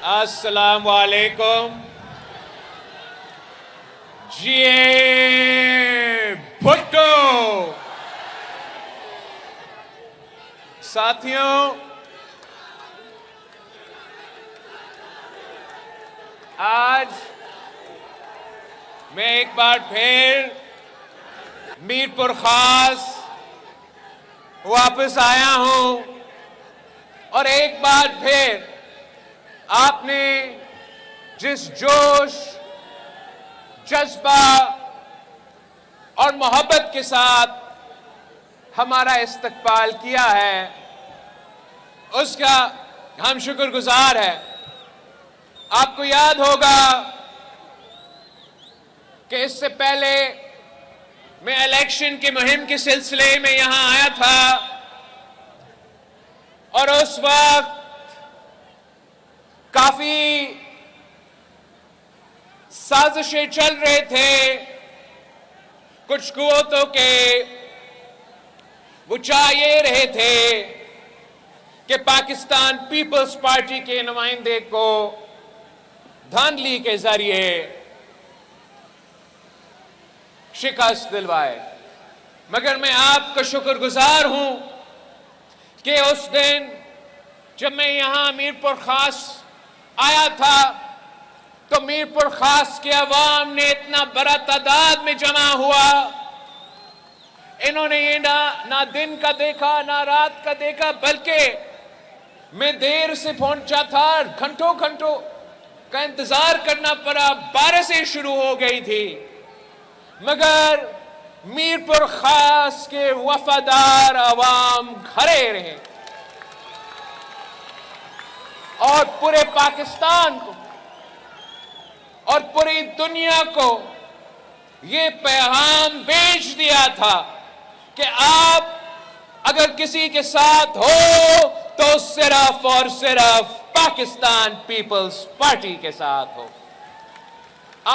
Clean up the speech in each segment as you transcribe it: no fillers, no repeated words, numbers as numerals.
السلام علیکم. جی بھٹو. ساتھیوں، آج میں ایک بار پھر میر پور خاص واپس آیا ہوں اور ایک بار پھر آپ نے جس جوش، جذبہ اور محبت کے ساتھ ہمارا استقبال کیا ہے اس کا ہم شکر گزار ہیں. آپ کو یاد ہوگا کہ اس سے پہلے میں الیکشن کی مہم کے سلسلے میں یہاں آیا تھا اور اس وقت کافی سازشیں چل رہے تھے کچھ قوتوں کے. وہ چاہ یہ رہے تھے کہ پاکستان پیپلز پارٹی کے نمائندے کو دھاندلی کے ذریعے شکست دلوائے. مگر میں آپ کا شکر گزار ہوں کہ اس دن جب میں یہاں میر پور خاص آیا تھا تو میر پور خاص کے عوام نے اتنا بڑا تعداد میں جمع ہوا. انہوں نے یہ نہ دن کا دیکھا نہ رات کا دیکھا، بلکہ میں دیر سے پہنچا تھا، گھنٹوں کا انتظار کرنا پڑا. بارشیں شروع ہو گئی تھی مگر میر پور خاص کے وفادار عوام کھڑے رہے اور پورے پاکستان کو اور پوری دنیا کو یہ پیغام بھیج دیا تھا کہ آپ اگر کسی کے ساتھ ہو تو صرف اور صرف پاکستان پیپلز پارٹی کے ساتھ ہو.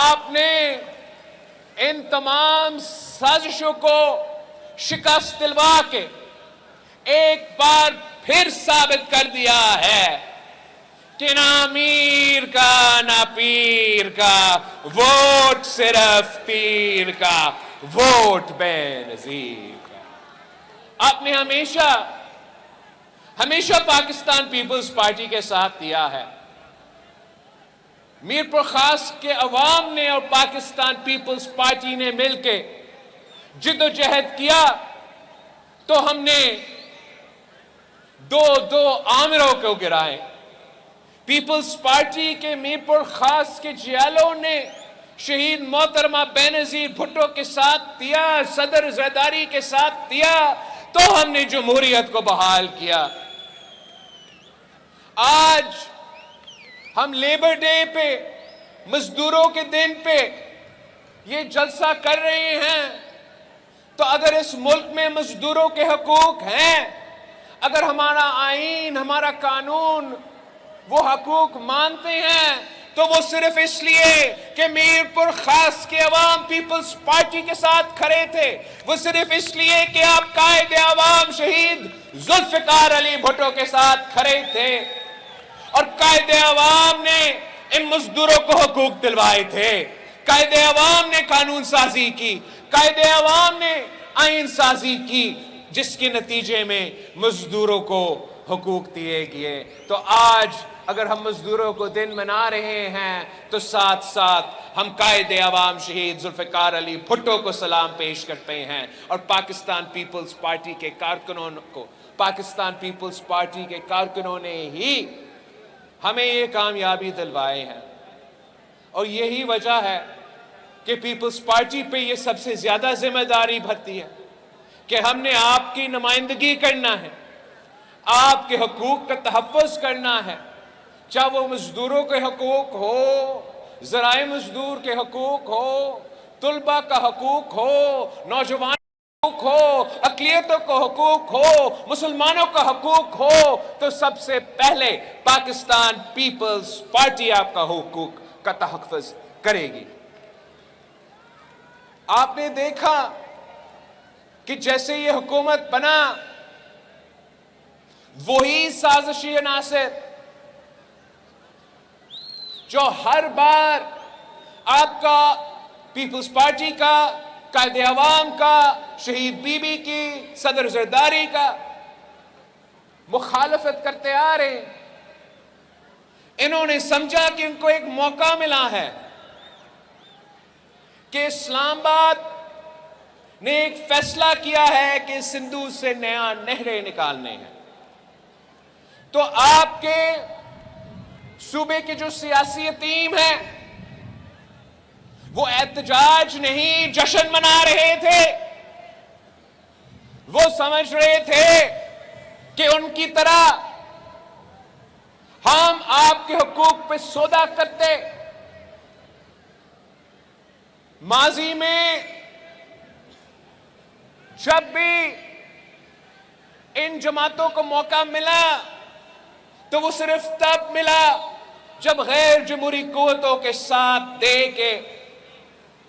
آپ نے ان تمام سازشوں کو شکست دلوا کے ایک بار پھر ثابت کر دیا ہے کہ نہ امیر کا نہ پیر کا ووٹ صرف پیر کا ووٹ بے نظیر کا. آپ نے ہمیشہ پاکستان پیپلز پارٹی کے ساتھ دیا ہے. میر پور خاص کے عوام نے اور پاکستان پیپلز پارٹی نے مل کے جد و جہد کیا تو ہم نے دو آمروں کو گرائے. پیپلز پارٹی کے میر پور خاص کے جیالوں نے شہید محترمہ بے نظیر بھٹو کے ساتھ دیا، صدر زرداری کے ساتھ دیا تو ہم نے جمہوریت کو بحال کیا. آج ہم لیبر ڈے پہ، مزدوروں کے دن پہ یہ جلسہ کر رہے ہیں تو اگر اس ملک میں مزدوروں کے حقوق ہیں، اگر ہمارا آئین، ہمارا قانون وہ حقوق مانتے ہیں تو وہ صرف اس لیے کہ میر پور خاص کے عوام پیپلز پارٹی کے ساتھ کھڑے تھے، وہ صرف اس لیے کہ آپ قائد عوام شہید ذوالفقار علی بھٹو کے ساتھ کھڑے تھے اور قائد عوام نے ان مزدوروں کو حقوق دلوائے تھے. قائد عوام نے قانون سازی کی، قائد عوام نے آئین سازی کی جس کے نتیجے میں مزدوروں کو حقوق دیے گئے. تو آج اگر ہم مزدوروں کو دن منا رہے ہیں تو ساتھ ساتھ ہم قائد عوام شہید ذوالفقار علی بھٹو کو سلام پیش کرتے ہیں اور پاکستان پیپلز پارٹی کے کارکنوں نے ہی ہمیں یہ کامیابی دلوائے ہیں. اور یہی وجہ ہے کہ پیپلز پارٹی پہ یہ سب سے زیادہ ذمہ داری بھرتی ہے کہ ہم نے آپ کی نمائندگی کرنا ہے، آپ کے حقوق کا تحفظ کرنا ہے، چاہے وہ مزدوروں کے حقوق ہو، ذرائع مزدور کے حقوق ہو، طلبہ کا حقوق ہو، نوجوان حقوق ہو، اقلیتوں کا حقوق ہو، مسلمانوں کا حقوق ہو. تو سب سے پہلے پاکستان پیپلز پارٹی آپ کا حقوق کا تحفظ کرے گی. آپ نے دیکھا کہ جیسے یہ حکومت بنا وہی سازشی عناصر جو ہر بار آپ کا پیپلز پارٹی کا، قائد عوام کا، شہید بی بی کی، صدر زرداری کا مخالفت کرتے آ رہے ہیں، انہوں نے سمجھا کہ ان کو ایک موقع ملا ہے کہ اسلام آباد نے ایک فیصلہ کیا ہے کہ سندھ سے نیا نہریں نکالنے ہیں، تو آپ کے صوبے کے جو سیاسی ٹیم ہے وہ احتجاج نہیں جشن منا رہے تھے، وہ سمجھ رہے تھے کہ ان کی طرح ہم آپ کے حقوق پہ سودا کرتے۔ ماضی میں جب بھی ان جماعتوں کو موقع ملا تو وہ صرف تب ملا جب غیر جمہوری قوتوں کے ساتھ دے کے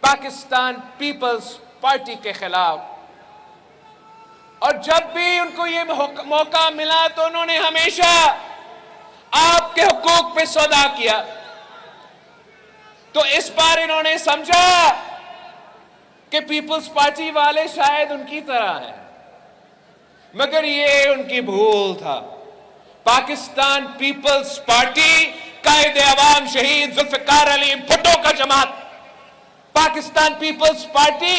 پاکستان پیپلز پارٹی کے خلاف، اور جب بھی ان کو یہ موقع ملا تو انہوں نے ہمیشہ آپ کے حقوق پہ سودا کیا۔ تو اس بار انہوں نے سمجھا کہ پیپلز پارٹی والے شاید ان کی طرح ہیں، مگر یہ ان کی بھول تھا۔ پاکستان پیپلز پارٹی قائد عوام شہید ذوالفقار علی بھٹو کا جماعت، پاکستان پیپلز پارٹی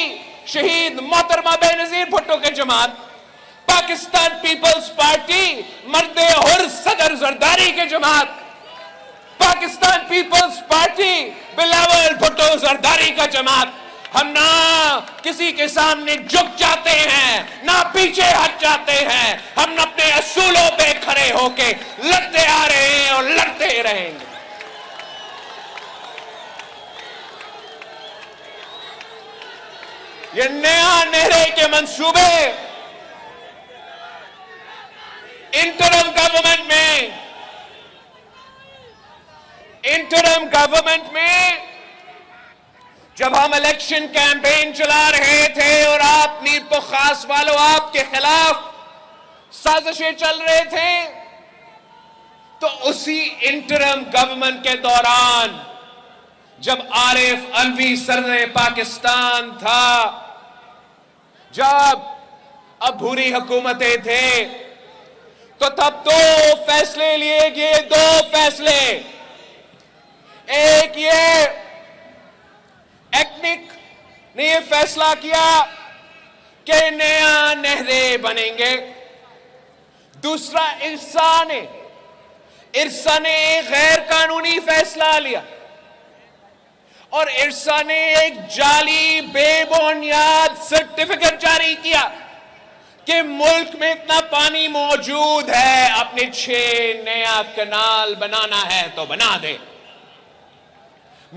شہید محترمہ بے نظیر بھٹو کے جماعت، پاکستان پیپلز پارٹی مرد حر صدر زرداری کے جماعت، پاکستان پیپلز پارٹی بلاول بھٹو زرداری کا جماعت۔ ہم نہ کسی کے سامنے جھک جاتے ہیں، نہ پیچھے ہٹ جاتے ہیں، ہم اپنے اصولوں پہ کھڑے ہو کے لڑتے آ رہے ہیں اور لڑتے رہیں گے۔ یہ نیا نہرے کے منصوبے انٹرم گورنمنٹ میں جب ہم الیکشن کیمپین چلا رہے تھے اور آپ میر پخاس والوں آپ کے خلاف سازشیں چل رہے تھے، تو اسی انٹرم گورنمنٹ کے دوران جب عارف علوی صدر پاکستان تھا، جب عبوری حکومتیں تھے، تو تب دو فیصلے لیے گئے، دو فیصلے۔ ایک یہ ایکنک نے یہ فیصلہ کیا کہ نیا نہریں بنیں گے، دوسرا ارسا نے ایک غیر قانونی فیصلہ لیا، اور ارسا نے ایک جعلی بے بنیاد سرٹیفکیٹ جاری کیا کہ ملک میں اتنا پانی موجود ہے، اپنے 6 نیا کنال بنانا ہے تو بنا دے۔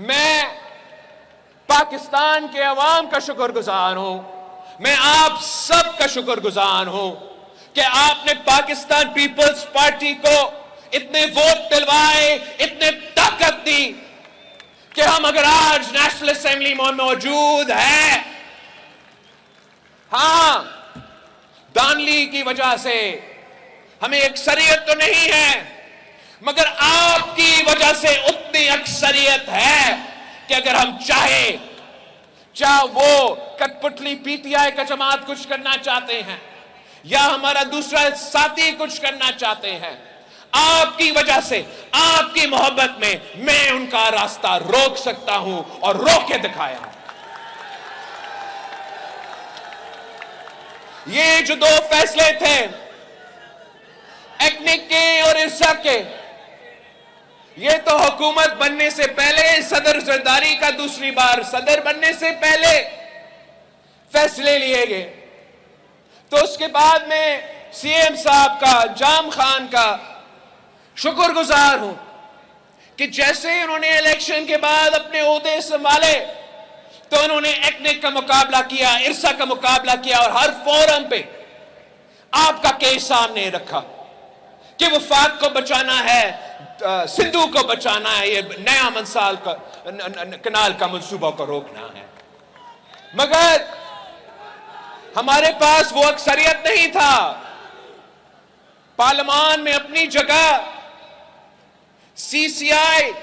میں پاکستان کے عوام کا شکر گزار ہوں، میں آپ سب کا شکر گزار ہوں کہ آپ نے پاکستان پیپلز پارٹی کو اتنے ووٹ دلوائے، اتنے طاقت دی کہ ہم اگر آج نیشنل اسمبلی میں موجود ہیں، ہاں دانلی کی وجہ سے ہمیں اکثریت تو نہیں ہے، مگر آپ کی وجہ سے اتنی اکثریت ہے کہ اگر ہم چاہے وہ کٹ پتلی پی ٹی آئی کا جماعت کچھ کرنا چاہتے ہیں یا ہمارا دوسرا ساتھی کچھ کرنا چاہتے ہیں، آپ کی وجہ سے، آپ کی محبت میں ان کا راستہ روک سکتا ہوں اور روک کے دکھایا ہوں۔ یہ جو دو فیصلے تھے ایکنک کے اور ارسا کے، یہ تو حکومت بننے سے پہلے، صدر زرداری کا دوسری بار صدر بننے سے پہلے فیصلے لیے گئے۔ تو اس کے بعد میں سی ایم صاحب کا، جام خان کا شکر گزار ہوں کہ جیسے انہوں نے الیکشن کے بعد اپنے عہدے سنبھالے تو انہوں نے ایکنک کا مقابلہ کیا، ارسا کا مقابلہ کیا، اور ہر فورم پہ آپ کا کیس سامنے رکھا کہ وفاق کو بچانا ہے، سندھو کو بچانا ہے، یہ نیا منسال کا کنال کا منصوبہ کو روکنا ہے۔ مگر ہمارے پاس وہ اکثریت نہیں تھا۔ پارلیمان میں اپنی جگہ CCI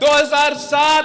2007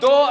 2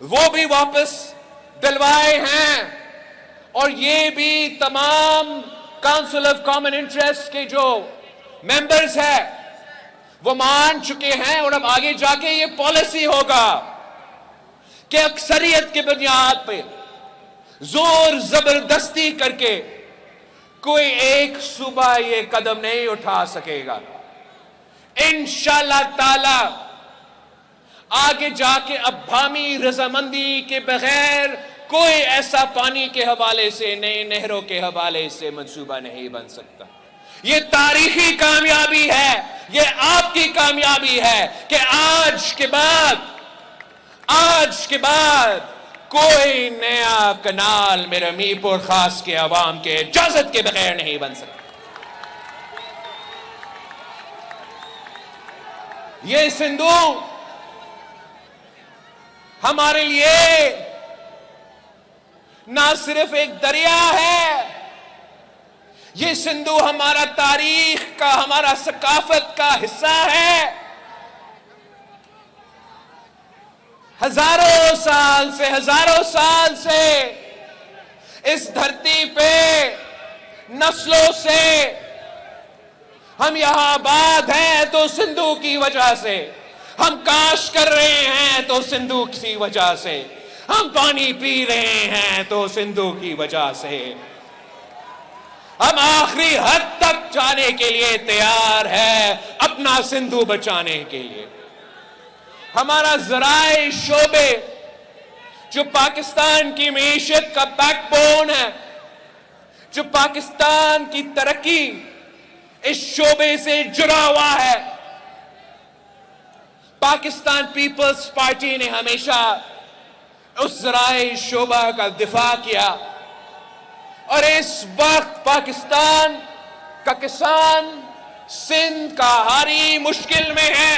وہ بھی واپس دلوائے ہیں، اور یہ بھی تمام کاؤنسل آف کامن انٹرسٹ کے جو ممبرز ہیں وہ مان چکے ہیں، اور اب آگے جا کے یہ پالیسی ہوگا کہ اکثریت کے بنیاد پہ زور زبردستی کر کے کوئی ایک صوبہ یہ قدم نہیں اٹھا سکے گا۔ انشاءاللہ تعالی آگے جا کے اب عوامی رضامندی کے بغیر کوئی ایسا پانی کے حوالے سے، نئی نہروں کے حوالے سے منصوبہ نہیں بن سکتا۔ یہ تاریخی کامیابی ہے، یہ آپ کی کامیابی ہے کہ آج کے بعد کوئی نیا کنال میرے میر پور خاص کے عوام کے اجازت کے بغیر نہیں بن سکتا۔ یہ سندھو ہمارے لیے نہ صرف ایک دریا ہے، یہ سندھو ہمارا تاریخ کا، ہمارا ثقافت کا حصہ ہے۔ ہزاروں سال سے اس دھرتی پہ نسلوں سے ہم یہاں آباد ہیں تو سندھو کی وجہ سے، ہم کاشت کر رہے ہیں تو سندھو کی وجہ سے، ہم پانی پی رہے ہیں تو سندھو کی وجہ سے، ہم آخری حد تک جانے کے لیے تیار ہیں اپنا سندھو بچانے کے لیے۔ ہمارا زرعی شعبے جو پاکستان کی معیشت کا بیک بون ہے، جو پاکستان کی ترقی اس شعبے سے جڑا ہوا ہے، پاکستان پیپلز پارٹی نے ہمیشہ اس زرعی شعبہ کا دفاع کیا، اور اس وقت پاکستان کا کسان سندھ کا ہاری مشکل میں ہے۔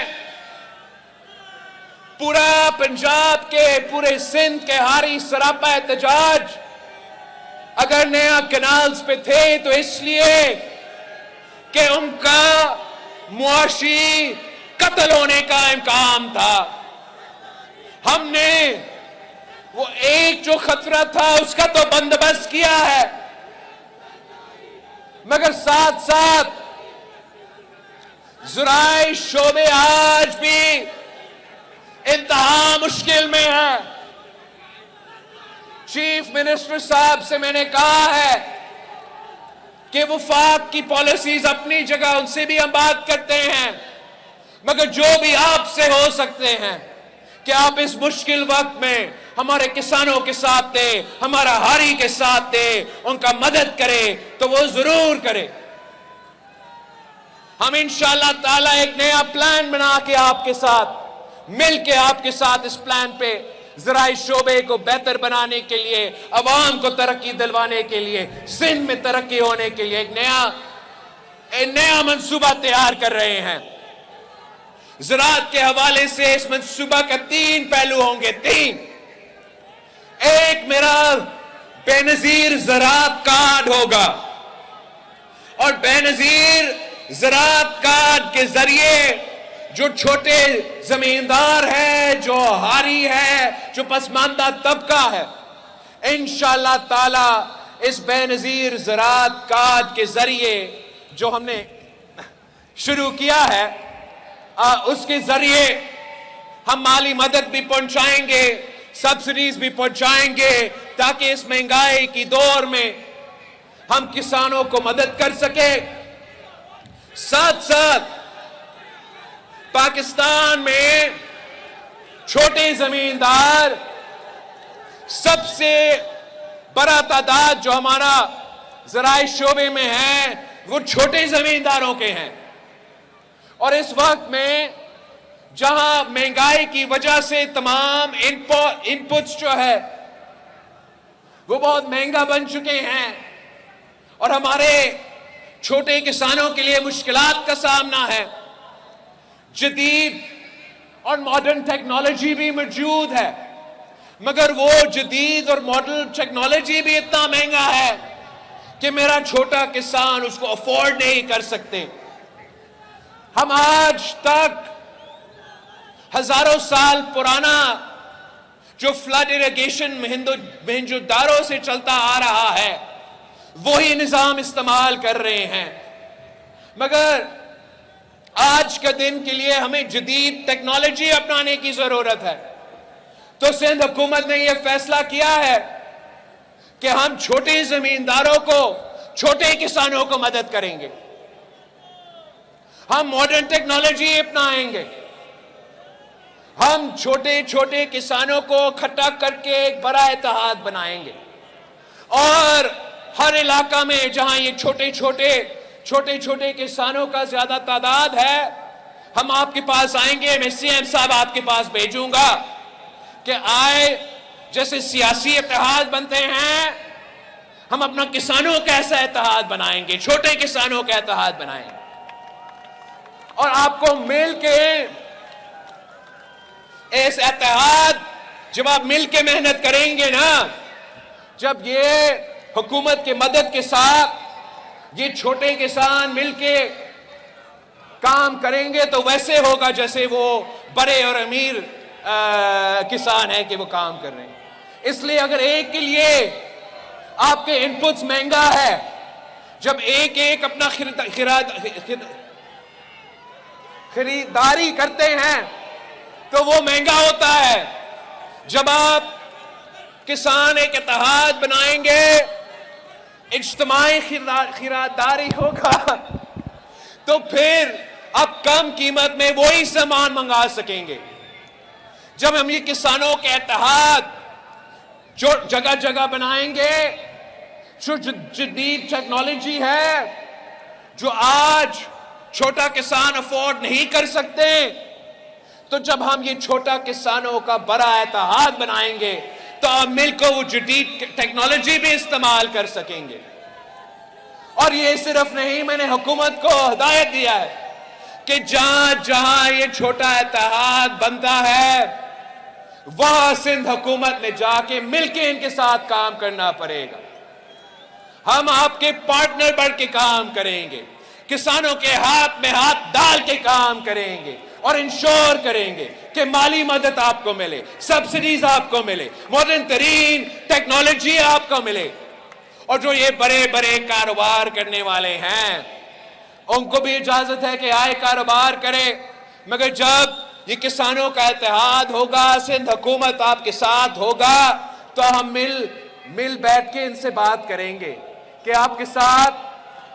پورا پنجاب کے، پورے سندھ کے ہاری سراپا احتجاج اگر نیا کنالز پہ تھے تو اس لیے کہ ان کا معاشی قتل ہونے کا امکان تھا۔ ہم نے وہ ایک جو خطرہ تھا اس کا تو بندوبست کیا ہے، مگر ساتھ ساتھ زرعی شعبے آج بھی انتہا مشکل میں ہے۔ چیف منسٹر صاحب سے میں نے کہا ہے کہ وفاق کی پالیسیز اپنی جگہ، ان سے بھی ہم بات کرتے ہیں، مگر جو بھی آپ سے ہو سکتے ہیں کہ آپ اس مشکل وقت میں ہمارے کسانوں کے ساتھ تھے، ہمارا ہاری کے ساتھ تھے، ان کا مدد کرے تو وہ ضرور کرے۔ ہم انشاءاللہ تعالی ایک نیا پلان بنا کے آپ کے ساتھ مل کے آپ کے ساتھ اس پلان پہ زرعی شعبے کو بہتر بنانے کے لیے، عوام کو ترقی دلوانے کے لیے، سندھ میں ترقی ہونے کے لیے ایک نیا منصوبہ تیار کر رہے ہیں۔ زراعت کے حوالے سے اس منصوبہ کا 3 پہلو ہوں گے، 3۔ ایک میرا بے نظیر زراعت کارڈ ہوگا، اور بے نظیر زراعت کارڈ کے ذریعے جو چھوٹے زمیندار ہے، جو ہاری ہے، جو پسماندہ طبقہ ہے، انشاءاللہ تعالی اس بے نظیر زراعت کارڈ کے ذریعے جو ہم نے شروع کیا ہے، اس کے ذریعے ہم مالی مدد بھی پہنچائیں گے، سبسڈیز بھی پہنچائیں گے، تاکہ اس مہنگائی کی دور میں ہم کسانوں کو مدد کر سکیں۔ ساتھ ساتھ پاکستان میں چھوٹے زمیندار سب سے بڑا تعداد جو ہمارا زرعی شعبے میں ہے وہ چھوٹے زمینداروں کے ہیں، اور اس وقت میں جہاں مہنگائی کی وجہ سے تمام انپٹس جو ہے وہ بہت مہنگا بن چکے ہیں، اور ہمارے چھوٹے کسانوں کے لیے مشکلات کا سامنا ہے۔ جدید اور ماڈرن ٹیکنالوجی بھی موجود ہے، مگر وہ جدید اور ماڈرن ٹیکنالوجی بھی اتنا مہنگا ہے کہ میرا چھوٹا کسان اس کو افورڈ نہیں کر سکتے۔ ہم آج تک ہزاروں سال پرانا جو فلڈ اریگیشن مہنجوداروں سے چلتا آ رہا ہے وہی نظام استعمال کر رہے ہیں. مگر آج کے دن کے لیے ہمیں جدید ٹیکنالوجی اپنانے کی ضرورت ہے. تو سندھ حکومت نے یہ فیصلہ کیا ہے کہ ہم چھوٹے زمینداروں کو، چھوٹے کسانوں کو مدد کریں گے. ہم ماڈرن ٹیکنالوجی اپنائیں گے. ہم چھوٹے چھوٹے کسانوں کو اکٹھا کر کے ایک بڑا اتحاد بنائیں گے. اور ہر علاقہ میں جہاں یہ چھوٹے چھوٹے کسانوں کا زیادہ تعداد ہے، ہم آپ کے پاس آئیں گے. میں سی ایم صاحب آپ کے پاس بھیجوں گا کہ آئے، جیسے سیاسی اتحاد بنتے ہیں، ہم اپنا کسانوں کا ایسا اتحاد بنائیں گے، چھوٹے کسانوں کا اتحاد بنائیں گے. اور آپ کو مل کے اس اتحاد، جب آپ مل کے محنت کریں گے نا، جب یہ حکومت کی مدد کے ساتھ یہ چھوٹے کسان مل کے کام کریں گے تو ویسے ہوگا جیسے وہ بڑے اور امیر کسان ہیں کہ وہ کام کر رہے ہیں. اس لیے اگر ایک کے لیے آپ کے ان پٹس مہنگا ہے، جب ایک اپنا خریداری کرتے ہیں تو وہ مہنگا ہوتا ہے. جب آپ کسان ایک اتحاد بنائیں گے، اجتماعی خریداری ہوگا، تو پھر آپ کم قیمت میں وہی سامان منگا سکیں گے. جب ہم یہ کسانوں کے اتحاد جو جگہ جگہ بنائیں گے، جو جدید ٹیکنالوجی ہے جو آج چھوٹا کسان افورڈ نہیں کر سکتے، تو جب ہم یہ چھوٹا کسانوں کا بڑا اتحاد بنائیں گے تو ہم مل کر وہ جدید ٹیکنالوجی بھی استعمال کر سکیں گے. اور یہ صرف نہیں، میں نے حکومت کو ہدایت دیا ہے کہ جہاں جہاں یہ چھوٹا اتحاد بنتا ہے وہاں سندھ حکومت میں جا کے مل کے ان کے ساتھ کام کرنا پڑے گا. ہم آپ کے پارٹنر بڑھ کے کام کریں گے، کسانوں کے ہاتھ میں ہاتھ ڈال کے کام کریں گے اور انشور کریں گے کہ مالی مدد آپ کو ملے، سبسڈیز آپ کو ملے، ماڈرن ترین ٹیکنالوجی آپ کو ملے. اور جو یہ بڑے بڑے کاروبار کرنے والے ہیں ان کو بھی اجازت ہے کہ آئے کاروبار کرے. مگر جب یہ کسانوں کا اتحاد ہوگا، سندھ حکومت آپ کے ساتھ ہوگا، تو ہم مل بیٹھ کے ان سے بات کریں گے کہ آپ کے ساتھ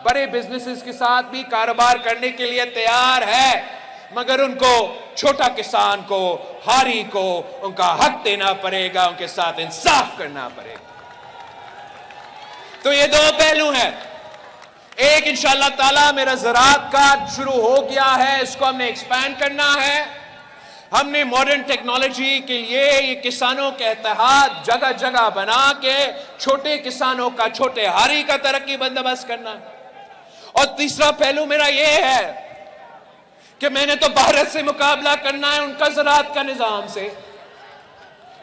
بڑے بزنسز کے ساتھ بھی کاروبار کرنے کے لیے تیار ہے، مگر ان کو چھوٹا کسان کو، ہاری کو ان کا حق دینا پڑے گا، ان کے ساتھ انصاف کرنا پڑے گا. تو یہ دو پہلو ہیں. ایک انشاءاللہ تعالیٰ میرا زراعت کا شروع ہو گیا ہے، اس کو ہم نے ایکسپینڈ کرنا ہے. ہم نے ماڈرن ٹیکنالوجی کے لیے یہ کسانوں کے اتحاد جگہ جگہ بنا کے چھوٹے کسانوں کا، چھوٹے ہاری کا ترقی بندوبست کرنا ہے. اور تیسرا پہلو میرا یہ ہے کہ میں نے تو بھارت سے مقابلہ کرنا ہے، ان کا زراعت کا نظام سے.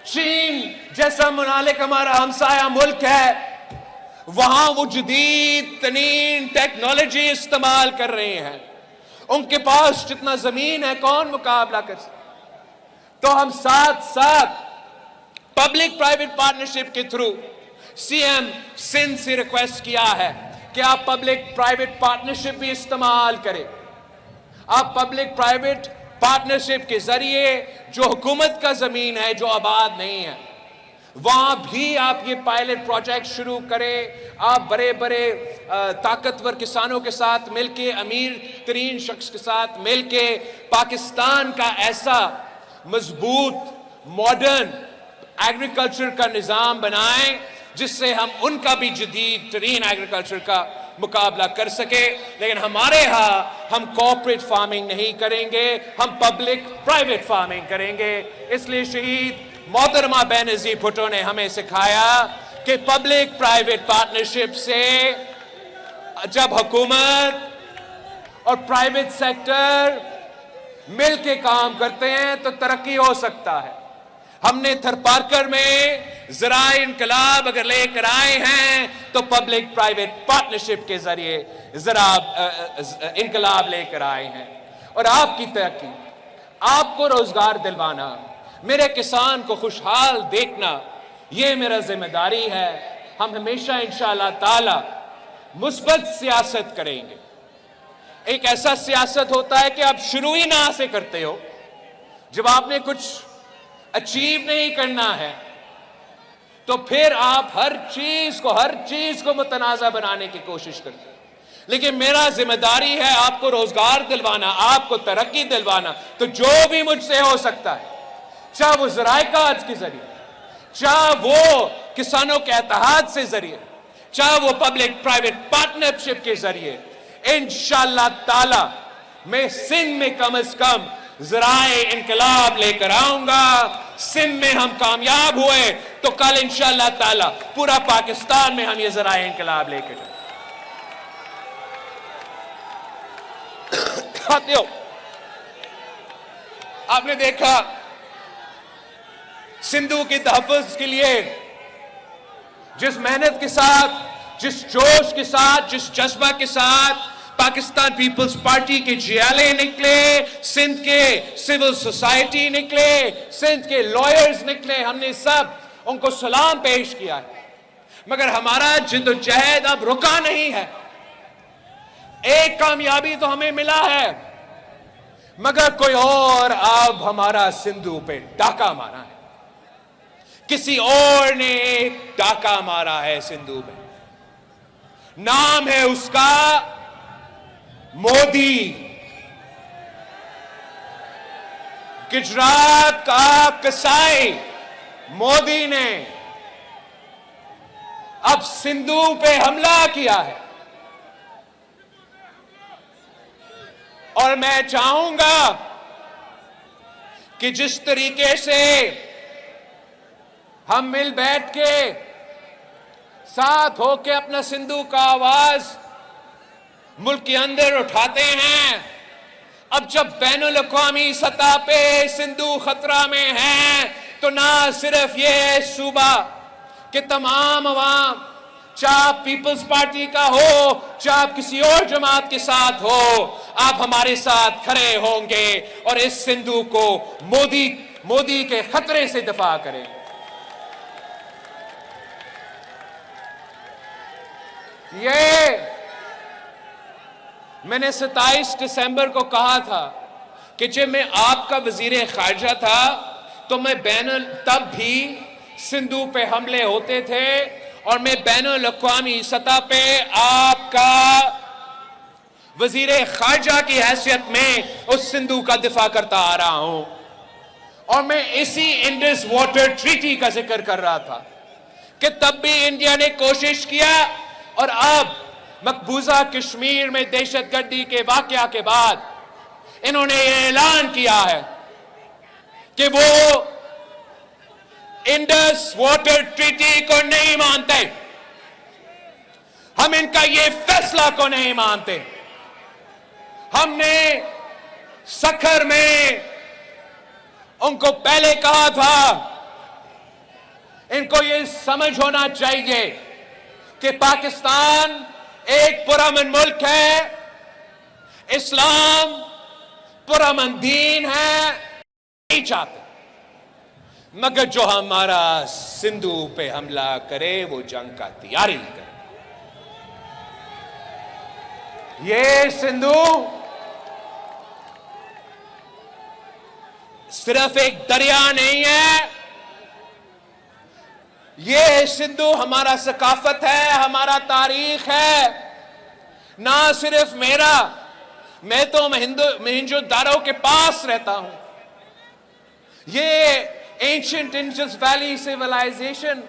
چین جیسا ممالک ہمارا ہمسایہ ملک ہے، وہاں وہ جدید ترین ٹیکنالوجی استعمال کر رہے ہیں. ان کے پاس جتنا زمین ہے کون مقابلہ کر سکتا. تو ہم ساتھ ساتھ پبلک پرائیویٹ پارٹنرشپ کے تھرو سی ایم سندھ سے ریکویسٹ کیا ہے کہ آپ پبلک پرائیویٹ پارٹنرشپ بھی استعمال کریں. آپ پبلک پرائیویٹ پارٹنرشپ کے ذریعے جو حکومت کا زمین ہے جو آباد نہیں ہے وہاں بھی آپ یہ پائلٹ پروجیکٹ شروع کریں. آپ بڑے بڑے طاقتور کسانوں کے ساتھ مل کے، امیر ترین شخص کے ساتھ مل کے پاکستان کا ایسا مضبوط ماڈرن ایگریکلچر کا نظام بنائیں جس سے ہم ان کا بھی جدید ترین ایگریکلچر کا مقابلہ کر سکے. لیکن ہمارے ہاں ہم کوآپریٹ فارمنگ نہیں کریں گے، ہم پبلک پرائیویٹ فارمنگ کریں گے. اس لیے شہید محترمہ بے نظیر بھٹو نے ہمیں سکھایا کہ پبلک پرائیویٹ پارٹنرشپ سے جب حکومت اور پرائیویٹ سیکٹر مل کے کام کرتے ہیں تو ترقی ہو سکتا ہے. ہم نے تھرپارکر میں زراعی انقلاب اگر لے کر آئے ہیں تو پبلک پرائیویٹ پارٹنرشپ کے ذریعے انقلاب لے کر آئے ہیں. اور آپ کی ترقی، آپ کو روزگار دلوانا، میرے کسان کو خوشحال دیکھنا یہ میرا ذمہ داری ہے. ہم ہمیشہ انشاءاللہ تعالی مثبت سیاست کریں گے. ایک ایسا سیاست ہوتا ہے کہ آپ شروع ہی نہ سے کرتے ہو. جب آپ نے کچھ اچیو نہیں کرنا ہے تو پھر آپ ہر چیز کو متنازع بنانے کی کوشش کرتے ہیں. لیکن میرا ذمہ داری ہے آپ کو روزگار دلوانا, آپ کو ترقی دلوانا. تو جو بھی مجھ سے ہو سکتا ہے, چاہے وہ ذرائع کاج کے ذریعے, چاہے وہ کسانوں کے اتحاد سے ذریعے, چاہے وہ پبلک پرائیویٹ پارٹنرشپ کے ذریعے, انشاءاللہ تعالی میں سندھ میں کم از کم ذرائع انقلاب لے کر آؤں گا. سندھ میں ہم کامیاب ہوئے تو کل انشاءاللہ تعالی پورا پاکستان میں ہم یہ ذرائع انقلاب لے کے جائیں. ساتھیو, آپ نے دیکھا سندھو کے تحفظ کے لیے جس محنت کے ساتھ, جس جوش کے ساتھ, جس جذبہ کے ساتھ پاکستان پیپلز پارٹی کے جیالے نکلے, سندھ کے سول سوسائٹی نکلے, سندھ کے لائرز نکلے, ہم نے سب ان کو سلام پیش کیا ہے. مگر ہمارا جد و جہد اب رکا نہیں ہے. ایک کامیابی تو ہمیں ملا ہے, مگر کوئی اور اب ہمارا سندھو پہ ڈاکہ مارا ہے. کسی اور نے ایک ڈاکہ مارا ہے سندھو میں. نام ہے اس کا مودی. گجرات کا کسائی مودی نے اب سندھو پہ حملہ کیا ہے. اور میں چاہوں گا کہ جس طریقے سے ہم مل بیٹھ کے ساتھ ہو کے اپنا سندھو کا آواز ملک کے اندر اٹھاتے ہیں, اب جب بین الاقوامی سطح پہ سندھو خطرہ میں ہے تو نہ صرف یہ صوبہ کہ تمام عوام, چاہے آپ پیپلز پارٹی کا ہو, چاہے آپ کسی اور جماعت کے ساتھ ہو, آپ ہمارے ساتھ کھڑے ہوں گے اور اس سندھو کو مودی کے خطرے سے دفاع کریں. یہ میں نے 27 دسمبر کو کہا تھا کہ جب میں آپ کا وزیر خارجہ تھا تو میں تب بھی سندھو پہ حملے ہوتے تھے اور میں بین الاقوامی سطح پہ آپ کا وزیر خارجہ کی حیثیت میں اس سندھو کا دفاع کرتا آ رہا ہوں. اور میں اسی انڈس واٹر ٹریٹی کا ذکر کر رہا تھا کہ تب بھی انڈیا نے کوشش کیا, اور اب مقبوضہ کشمیر میں دہشت گردی کے واقعہ کے بعد انہوں نے یہ اعلان کیا ہے کہ وہ انڈس واٹر ٹریٹی کو نہیں مانتے. ہم ان کا یہ فیصلہ کو نہیں مانتے. ہم نے سکھر میں ان کو پہلے کہا تھا, ان کو یہ سمجھ ہونا چاہیے کہ پاکستان ایک پرامن ملک ہے, اسلام پرامن دین ہے, نہیں چاہتے. مگر جو ہمارا سندھو پہ حملہ کرے وہ جنگ کا تیاری کرے. یہ سندھو صرف ایک دریا نہیں ہے, یہ سندھو ہمارا ثقافت ہے, ہمارا تاریخ ہے. نہ صرف میرا, میں تو مہنجو دارو کے پاس رہتا ہوں. یہ اینشنٹ انڈس ویلی سیولائزیشن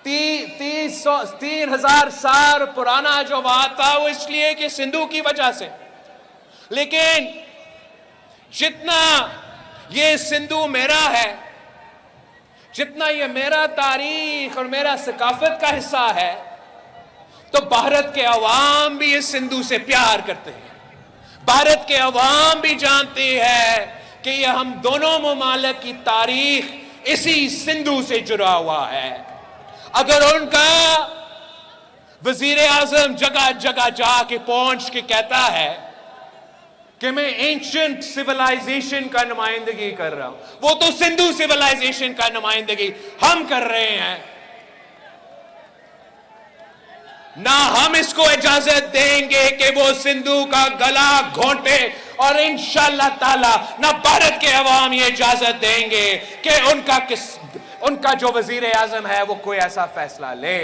3000 سال پرانا جو وہاں تھا وہ اس لیے کہ سندھو کی وجہ سے. لیکن جتنا یہ سندھو میرا ہے, جتنا یہ میرا تاریخ اور میرا ثقافت کا حصہ ہے, تو بھارت کے عوام بھی اس سندھو سے پیار کرتے ہیں. بھارت کے عوام بھی جانتے ہیں کہ یہ ہم دونوں ممالک کی تاریخ اسی سندھو سے جڑا ہوا ہے. اگر ان کا وزیر اعظم جگہ جگہ جا کے پہنچ کے کہتا ہے کہ میں اینشنٹ سیولائزیشن کا نمائندگی کر رہا ہوں. وہ تو سندھو سیولائزیشن کا نمائندگی ہم کر رہے ہیں. نہ ہم اس کو اجازت دیں گے کہ وہ سندھو کا گلا گھونٹے, اور انشاءاللہ تعالی نہ بھارت کے عوام یہ اجازت دیں گے کہ ان کا جو وزیر اعظم ہے وہ کوئی ایسا فیصلہ لے.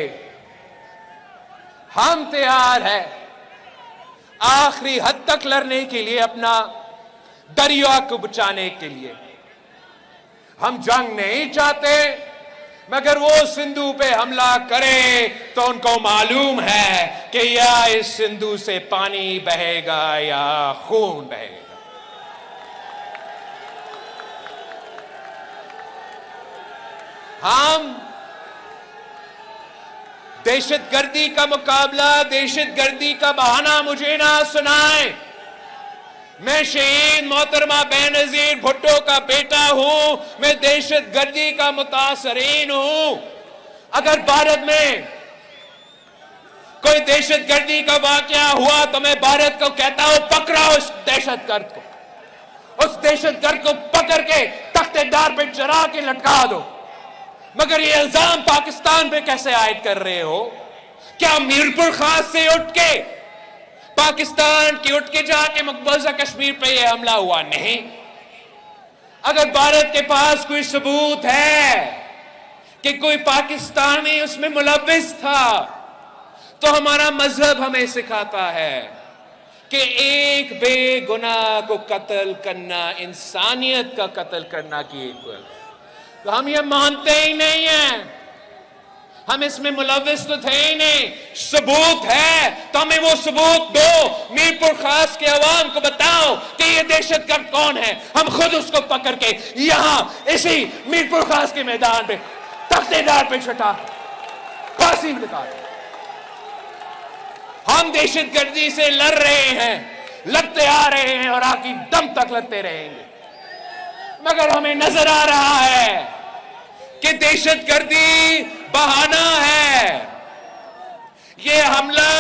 ہم تیار ہیں آخری حد تک لڑنے کے لیے, اپنا دریا کو بچانے کے لیے. ہم جنگ نہیں چاہتے, مگر وہ سندھو پہ حملہ کرے تو ان کو معلوم ہے کہ یا اس سندھو سے پانی بہے گا یا خون بہے گا. ہم دہشت گردی کا مقابلہ, دہشت گردی کا بہانہ مجھے نہ سنائیں. میں شہید محترمہ بینظیر بھٹو کا بیٹا ہوں, میں دہشت گردی کا متاثرین ہوں. اگر بھارت میں کوئی دہشت گردی کا واقعہ ہوا تو میں بھارت کو کہتا ہوں پکڑا اس دہشت گرد کو, اس دہشت گرد کو پکڑ کے تختے دار پہ چڑھا کے لٹکا دو. مگر یہ الزام پاکستان پہ کیسے عائد کر رہے ہو؟ کیا میرپور خاص سے اٹھ کے پاکستان کی اٹھ کے جا کے مقبوضہ کشمیر پہ یہ حملہ ہوا؟ نہیں. اگر بھارت کے پاس کوئی ثبوت ہے کہ کوئی پاکستانی اس میں ملوث تھا تو ہمارا مذہب ہمیں سکھاتا ہے کہ ایک بے گناہ کو قتل کرنا انسانیت کا قتل کرنا کی ایکول. تو ہم یہ مانتے ہی نہیں ہیں, ہم اس میں ملوث تو تھے ہی نہیں. ثبوت ہے تو ہمیں وہ ثبوت دو, میرپور خاص کے عوام کو بتاؤ کہ یہ دہشت گرد کون ہے. ہم خود اس کو پکڑ کے یہاں اسی میرپور خاص کے میدان پہ تختے دار پہ چھٹا پھانسی لگا دیں. ہم دہشت گردی سے لڑ رہے ہیں, لڑتے آ رہے ہیں اور آخری دم تک لڑتے رہیں گے. مگر ہمیں نظر آ رہا ہے کہ دہشت گردی بہانہ ہے, یہ حملہ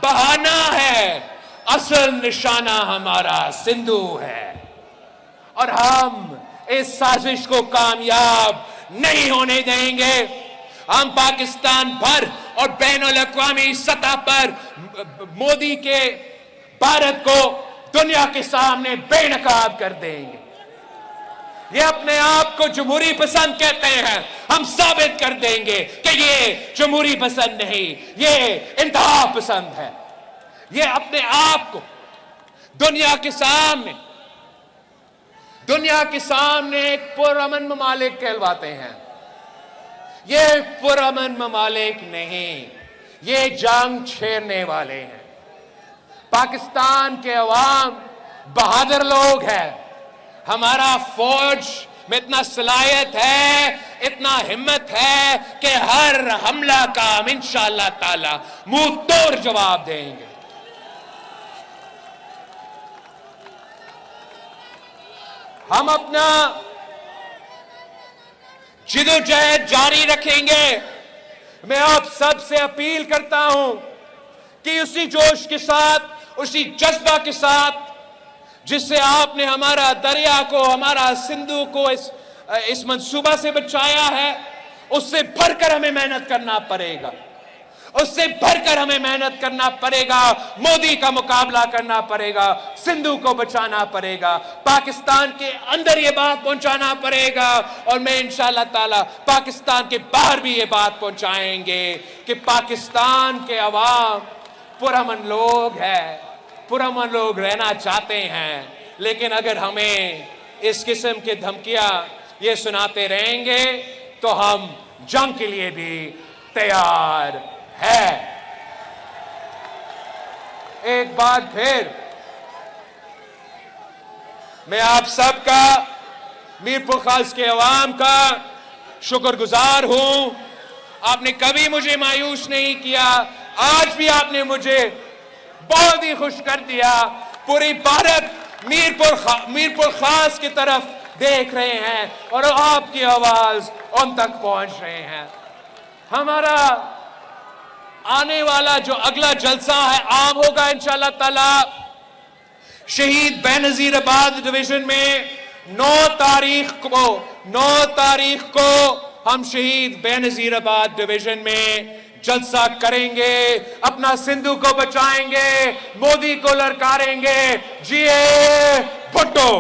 بہانہ ہے, اصل نشانہ ہمارا سندھو ہے. اور ہم اس سازش کو کامیاب نہیں ہونے دیں گے. ہم پاکستان بھر اور بین الاقوامی سطح پر مودی کے بھارت کو دنیا کے سامنے بے نقاب کر دیں گے. یہ اپنے آپ کو جمہوری پسند کہتے ہیں, ہم ثابت کر دیں گے کہ یہ جمہوری پسند نہیں, یہ انتہا پسند ہے. یہ اپنے آپ کو دنیا کے سامنے ایک پرامن ممالک کہلواتے ہیں. یہ پرامن ممالک نہیں, یہ جنگ چھیڑنے والے ہیں. پاکستان کے عوام بہادر لوگ ہیں. ہمارا فوج میں اتنا صلاحیت ہے, اتنا ہمت ہے کہ ہر حملہ کا ہم انشاءاللہ تعالی منہ توڑ جواب دیں گے. ہم اپنا جدوجہد جاری رکھیں گے. میں آپ سب سے اپیل کرتا ہوں کہ اسی جوش کے ساتھ, اسی جذبہ کے ساتھ جس سے آپ نے ہمارا دریا کو, ہمارا سندھو کو اس منصوبہ سے بچایا ہے, اس سے بڑھ کر ہمیں محنت کرنا پڑے گا. اس سے بڑھ کر ہمیں محنت کرنا پڑے گا. مودی کا مقابلہ کرنا پڑے گا, سندھو کو بچانا پڑے گا, پاکستان کے اندر یہ بات پہنچانا پڑے گا. اور میں انشاءاللہ تعالی پاکستان کے باہر بھی یہ بات پہنچائیں گے کہ پاکستان کے عوام پرامن لوگ ہیں, پرامن لوگ رہنا چاہتے ہیں. لیکن اگر ہمیں اس قسم کے دھمکیاں یہ سناتے رہیں گے تو ہم جنگ کے لیے بھی تیار ہے. ایک بار پھر میں آپ سب کا, میرپور خاص کے عوام کا شکر گزار ہوں. آپ نے کبھی مجھے مایوس نہیں کیا, آج بھی آپ نے مجھے بہت ہی خوش کر دیا. پوری بھارت میرپور خاص کی طرف دیکھ رہے ہیں اور آپ کی آواز ان تک پہنچ رہے ہیں. ہمارا آنے والا جو اگلا جلسہ ہے عام ہوگا انشاءاللہ تعالی شہید بے نظیر آباد ڈویژن میں 9 تاریخ کو ہم شہید بے نظیر آباد ڈویژن میں جلسہ کریں گے، اپنا سندھو کو بچائیں گے، مودی کو للکاریں گے، جیے بھٹو۔